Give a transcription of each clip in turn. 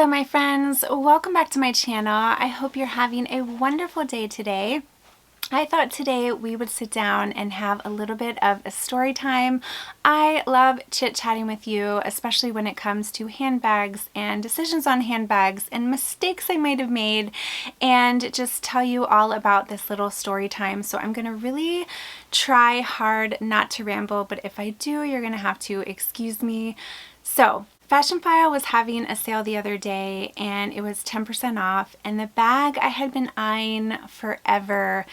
Hello my friends, welcome back to my channel. I hope you're having a wonderful day today. I thought today we would sit down and have a little bit of a story time. I love chit-chatting with you, especially when it comes to handbags and decisions on handbags and mistakes I might have made, and just tell you all about this little story time. So I'm gonna really try hard not to ramble, but if I do, you're gonna have to excuse me. So Fashionphile was having a sale the other day and it was 10% off, and the bag I had been eyeing forever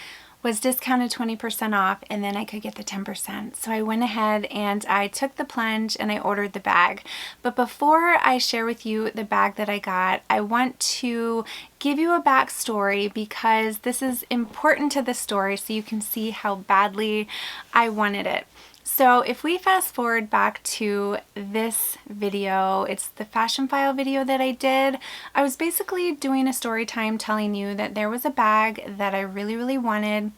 was discounted 20% off, and then I could get the 10%. So I went ahead and I took the plunge and I ordered the bag. But before I share with you the bag that I got, I want to give you a backstory because this is important to the story so you can see how badly I wanted it. So if we fast forward back to this video, it's the Fashionphile video that I did. I was basically doing a story time telling you that there was a bag that I really wanted.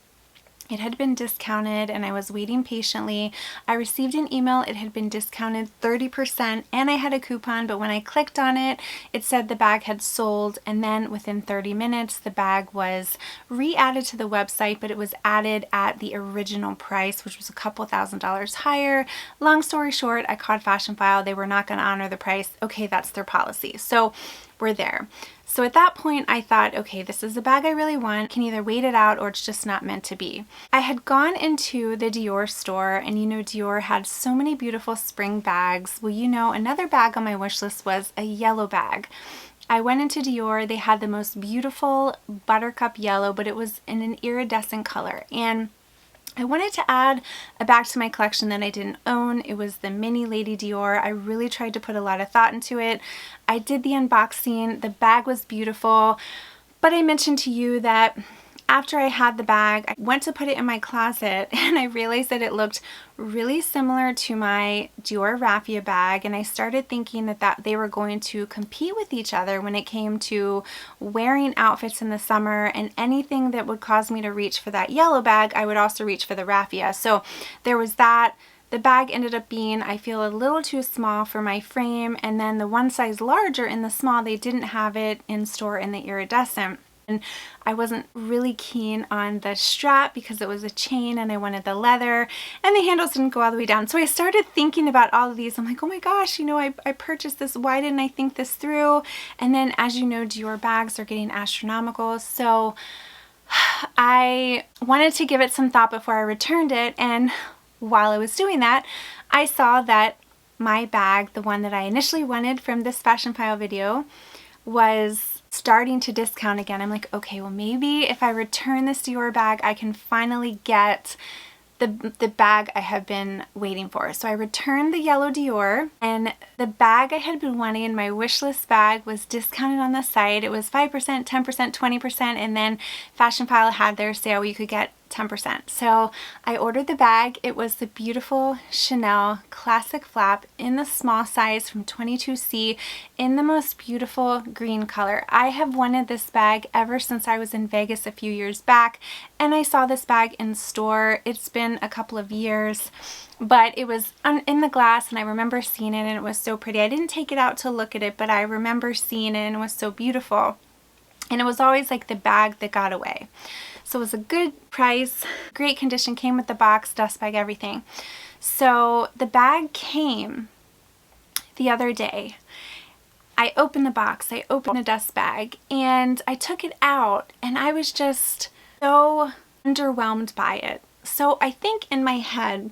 It had been discounted and I was waiting patiently. I received an email, it had been discounted 30% and I had a coupon, but when I clicked on it, it said the bag had sold, and then within 30 minutes the bag was re-added to the website, but it was added at the original price, which was a couple $1,000s higher. Long story short, I called Fashionphile. They were not going to honor the price. Okay, that's their policy. So we're there. So at that point I thought, okay, this is a bag I really want. I can either wait it out or it's just not meant to be. I had gone into the Dior store, and you know Dior had so many beautiful spring bags. Well, you know, another bag on my wish list was a yellow bag. I went into Dior. They had the most beautiful buttercup yellow, but it was in an iridescent color, and I wanted to add a bag to my collection that I didn't own. It was the Mini Lady Dior. I really tried to put a lot of thought into it. I did the unboxing. The bag was beautiful, but I mentioned to you that after I had the bag, I went to put it in my closet and I realized that it looked really similar to my Dior Raffia bag, and I started thinking that they were going to compete with each other when it came to wearing outfits in the summer, and anything that would cause me to reach for that yellow bag, I would also reach for the Raffia. So there was that. The bag ended up being, I feel, a little too small for my frame, and then the one size larger in the small, they didn't have it in store in the iridescent. And I wasn't really keen on the strap because it was a chain and I wanted the leather, and the handles didn't go all the way down. So I started thinking about all of these. I'm like, oh my gosh, you know, I purchased this. Why didn't I think this through? And then, as you know, Dior bags are getting astronomical. So I wanted to give it some thought before I returned it. And while I was doing that, I saw that my bag, the one that I initially wanted from this Fashionphile video, was starting to discount again. I'm like, okay, well maybe if I return this Dior bag, I can finally get the bag I have been waiting for. So I returned the yellow Dior, and the bag I had been wanting, my wish list bag, was discounted on the site. It was 5%, 10%, 20%, and then Fashionphile had their sale where you could get 10%. So I ordered the bag. It was the beautiful Chanel classic flap in the small size from 22C in the most beautiful green color. I have wanted this bag ever since I was in Vegas a few years back, and I saw this bag in store. It's been a couple of years, but it was in the glass, and I remember seeing it and it was so pretty. I didn't take it out to look at it, but I remember seeing it and it was so beautiful. And it was always like the bag that got away. So it was a good price, great condition, came with the box, dust bag, everything. So the bag came the other day. I opened the box, I opened the dust bag, and I took it out, and I was just so underwhelmed by it. So I think in my head,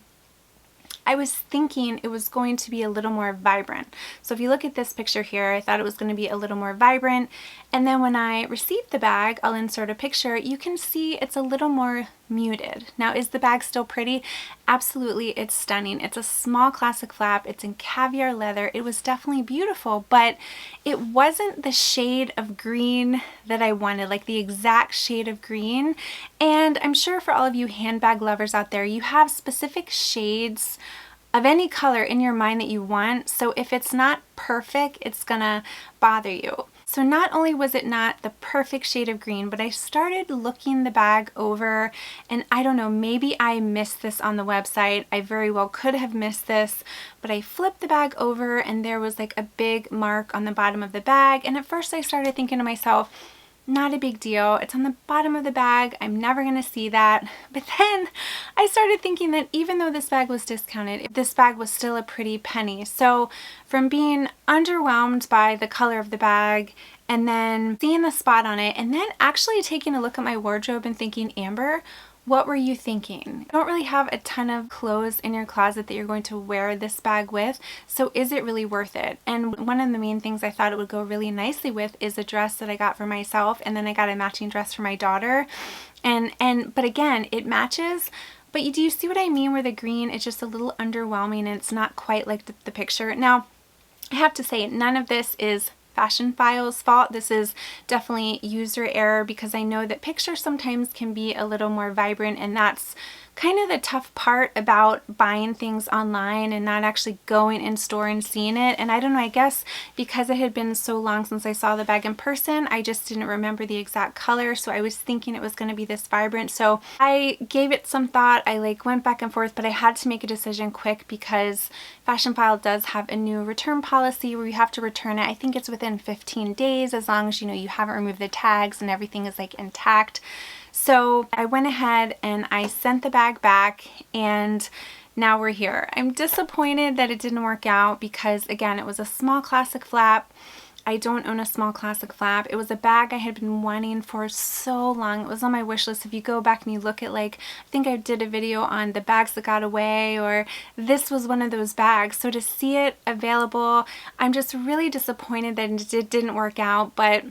I was thinking it was going to be a little more vibrant. So if you look at this picture here, I thought it was going to be a little more vibrant. And then when I received the bag, I'll insert a picture, you can see it's a little more muted. Now, is the bag still pretty? Absolutely, it's stunning. It's a small classic flap. It's in caviar leather. It was definitely beautiful, but it wasn't the shade of green that I wanted, like the exact shade of green. And I'm sure for all of you handbag lovers out there, you have specific shades of any color in your mind that you want. So if it's not perfect, it's gonna bother you. So not only was it not the perfect shade of green, but I started looking the bag over, and I don't know, maybe I missed this on the website. I very well could have missed this, but I flipped the bag over and there was like a big mark on the bottom of the bag. And at first I started thinking to myself, not a big deal. It's on the bottom of the bag. I'm never going to see that. But then I started thinking that even though this bag was discounted, this bag was still a pretty penny. So from being underwhelmed by the color of the bag and then seeing the spot on it and then actually taking a look at my wardrobe and thinking, Amber, what were you thinking? You don't really have a ton of clothes in your closet that you're going to wear this bag with, so is it really worth it? And one of the main things I thought it would go really nicely with is a dress that I got for myself, and then I got a matching dress for my daughter. But again, it matches, but do you see what I mean where the green is just a little underwhelming and it's not quite like the picture? Now, I have to say, none of this is Fashionphile's fault. This is definitely user error because I know that pictures sometimes can be a little more vibrant, and that's kind of the tough part about buying things online and not actually going in store and seeing it. And I don't know, I guess because it had been so long since I saw the bag in person, I just didn't remember the exact color, so I was thinking it was going to be this vibrant. So I gave it some thought. I went back and forth, but I had to make a decision quick because Fashionphile does have a new return policy where you have to return it. I think it's within 15 days as long as you haven't removed the tags and everything is intact. So I went ahead and I sent the bag back, and now we're here. I'm disappointed that it didn't work out because, again, it was a small classic flap. I don't own a small classic flap. It was a bag I had been wanting for so long. It was on my wish list. If you go back and you look at, I think I did a video on the bags that got away, or this was one of those bags. So to see it available, I'm just really disappointed that it didn't work out, but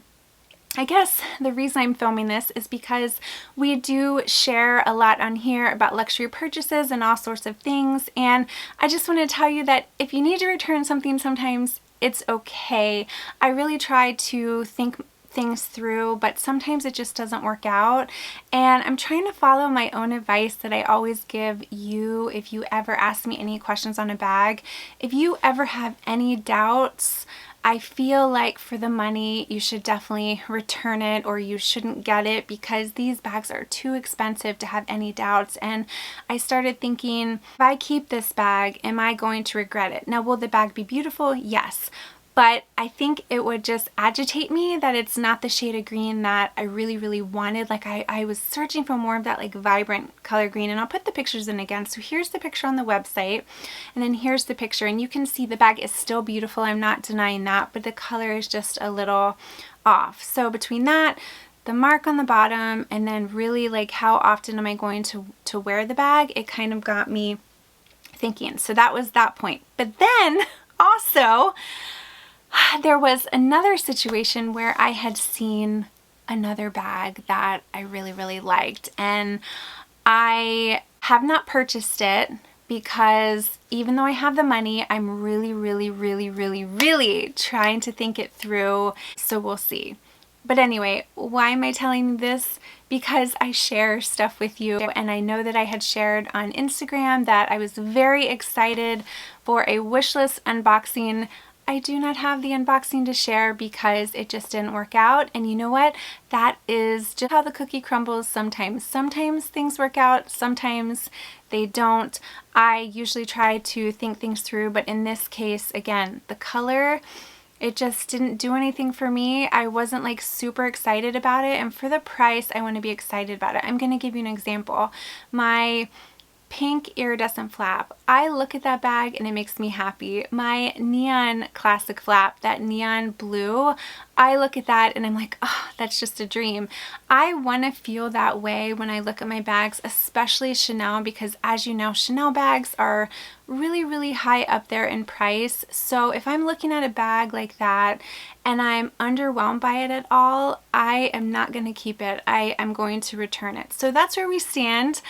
I guess the reason I'm filming this is because we do share a lot on here about luxury purchases and all sorts of things, and I just want to tell you that if you need to return something, sometimes it's okay. I really try to think things through, but sometimes it just doesn't work out, and I'm trying to follow my own advice that I always give you if you ever ask me any questions on a bag. If you ever have any doubts, I feel like for the money, you should definitely return it, or you shouldn't get it because these bags are too expensive to have any doubts. And I started thinking, if I keep this bag, am I going to regret it? Now, will the bag be beautiful? Yes. But I think it would just agitate me that it's not the shade of green that I really, really wanted. I was searching for more of that vibrant color green, and I'll put the pictures in again. So here's the picture on the website, and then here's the picture, and you can see the bag is still beautiful. I'm not denying that, but the color is just a little off. So between that, the mark on the bottom, and then really how often am I going to wear the bag, it kind of got me thinking. So that was that point. But then also, there was another situation where I had seen another bag that I really, really liked, and I have not purchased it because even though I have the money, I'm really, really, really, really, really trying to think it through, so we'll see. But anyway, why am I telling you this? Because I share stuff with you, and I know that I had shared on Instagram that I was very excited for a wishlist unboxing. I do not have the unboxing to share because it just didn't work out, and you know what? That is just how the cookie crumbles sometimes. Sometimes things work out, sometimes they don't. I usually try to think things through, but in this case, again, the color, it just didn't do anything for me. I wasn't super excited about it, and for the price, I want to be excited about it. I'm going to give you an example. My pink iridescent flap, I look at that bag and it makes me happy. My neon classic flap, that neon blue, I look at that and I'm like, oh, that's just a dream. I want to feel that way when I look at my bags, especially Chanel, because as you know, Chanel bags are really, really high up there in price. So if I'm looking at a bag like that and I'm underwhelmed by it at all, I am not going to keep it. I am going to return it. So that's where we stand.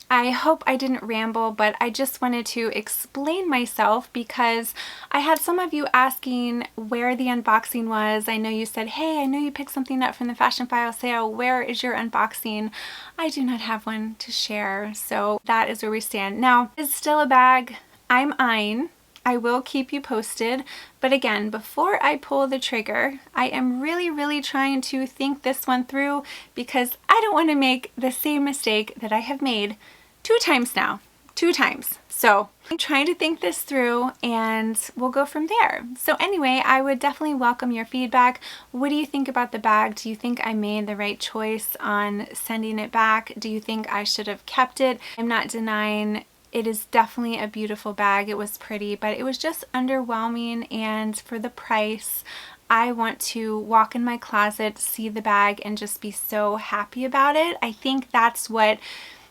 I hope I didn't ramble, but I just wanted to explain myself because I had some of you asking where the unboxing was. I know you said, hey, I know you picked something up from the Fashionphile sale. Where is your unboxing? I do not have one to share, so that is where we stand. Now, it's still a bag I'm eyeing. I will keep you posted, but again, before I pull the trigger, I am really trying to think this one through because I don't want to make the same mistake that I have made 2 times now. 2 times. So I'm trying to think this through and we'll go from there. So anyway, I would definitely welcome your feedback. What do you think about the bag? Do you think I made the right choice on sending it back? Do you think I should have kept it? I'm not denying it is definitely a beautiful bag. It was pretty, but it was just underwhelming, and for the price, I want to walk in my closet, see the bag, and just be so happy about it. I think that's what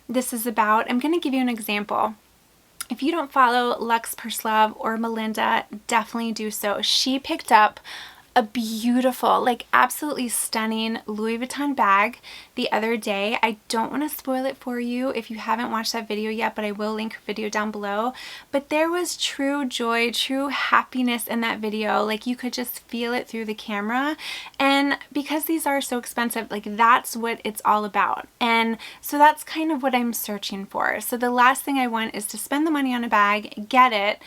this is about. I'm going to give you an example. If you don't follow Lux Purse Love or Melinda, definitely do so. She picked up a beautiful, like absolutely stunning Louis Vuitton bag the other day. I don't want to spoil it for you if you haven't watched that video yet, but I will link her video down below. But there was true joy, true happiness in that video. Like you could just feel it through the camera. And because these are so expensive, like that's what it's all about. And so that's kind of what I'm searching for. So the last thing I want is to spend the money on a bag, get it,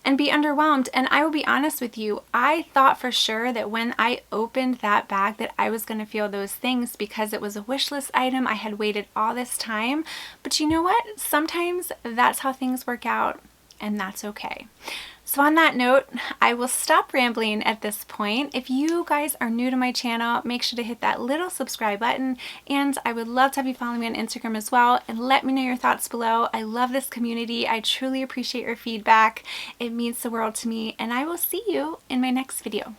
and be underwhelmed. And I will be honest with you, I thought for sure that when I opened that bag that I was going to feel those things because it was a wish list item. I had waited all this time. But you know what? Sometimes that's how things work out, and that's okay. So on that note, I will stop rambling at this point. If you guys are new to my channel, make sure to hit that little subscribe button, and I would love to have you follow me on Instagram as well, and let me know your thoughts below. I love this community. I truly appreciate your feedback. It means the world to me, and I will see you in my next video.